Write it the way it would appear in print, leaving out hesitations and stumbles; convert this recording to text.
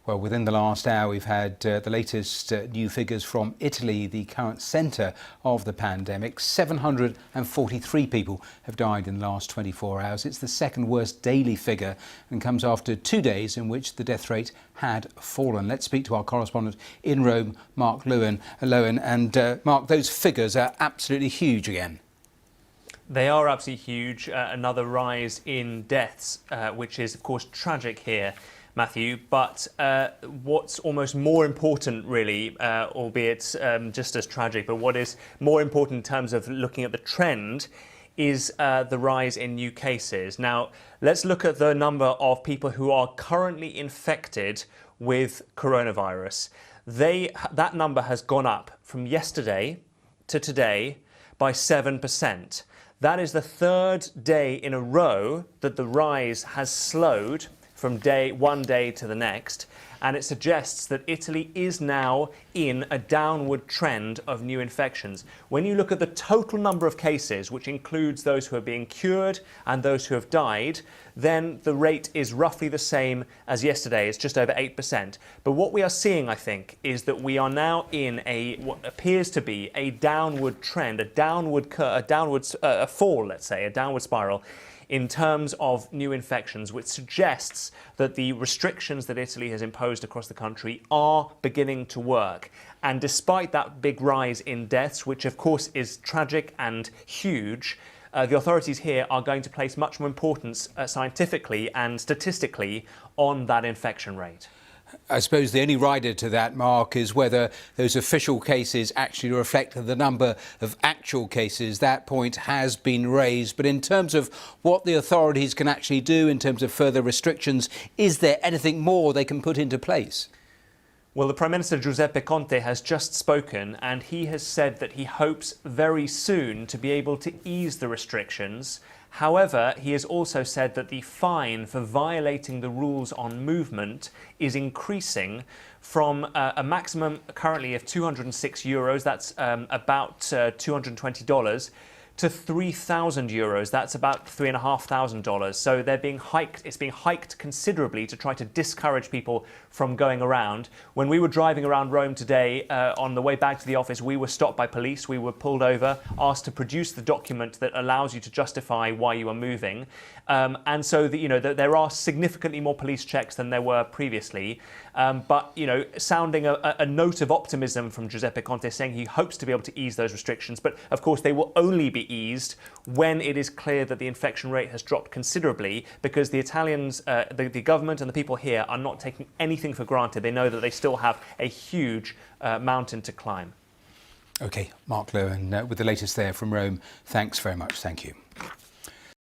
Well, within the last hour, we've had the latest new figures from Italy, the current centre of the pandemic. 743 people have died in the last 24 hours. It's the second worst daily figure and comes after 2 days in which the death rate had fallen. Let's speak to our correspondent in Rome, Mark Lowen. And Mark, those figures are absolutely huge again. They are absolutely huge. Another rise in deaths, which is, of course, tragic here, Matthew. But what's almost more important, really, albeit just as tragic, but what is more important in terms of looking at the trend is the rise in new cases. Now, let's look at the number of people who are currently infected with coronavirus. That number has gone up from yesterday to today by 7%. That is the third day in a row that the rise has slowed from one day to the next, and it suggests that Italy is now in a downward trend of new infections. When you look at the total number of cases, which includes those who are being cured and those who have died, then the rate is roughly the same as yesterday. It's just over 8%. But what we are seeing, I think, is that we are now in what appears to be a downward trend, a downward fall, let's say, a downward spiral, in terms of new infections, which suggests that the restrictions that Italy has imposed across the country are beginning to work. And despite that big rise in deaths, which of course is tragic and huge, the authorities here are going to place much more importance scientifically and statistically on that infection rate. I suppose the only rider to that, Mark, is whether those official cases actually reflect the number of actual cases. That point has been raised. But in terms of what the authorities can actually do in terms of further restrictions, is there anything more they can put into place? Well, the Prime Minister Giuseppe Conte has just spoken, and he has said that he hopes very soon to be able to ease the restrictions. However, he has also said that the fine for violating the rules on movement is increasing from a maximum currently of €206, that's about $220, to €3,000, that's about $3,500. So they're being hiked. It's being hiked considerably to try to discourage people from going around. When we were driving around Rome today, on the way back to the office, we were stopped by police. We were pulled over, asked to produce the document that allows you to justify why you are moving. And so there are significantly more police checks than there were previously. But sounding a note of optimism from Giuseppe Conte, saying he hopes to be able to ease those restrictions. But of course, they will only be eased when it is clear that the infection rate has dropped considerably, because the Italians, the government and the people here are not taking anything for granted. They know that they still have a huge mountain to climb. OK, Mark Lowen with the latest there from Rome. Thanks very much. Thank you.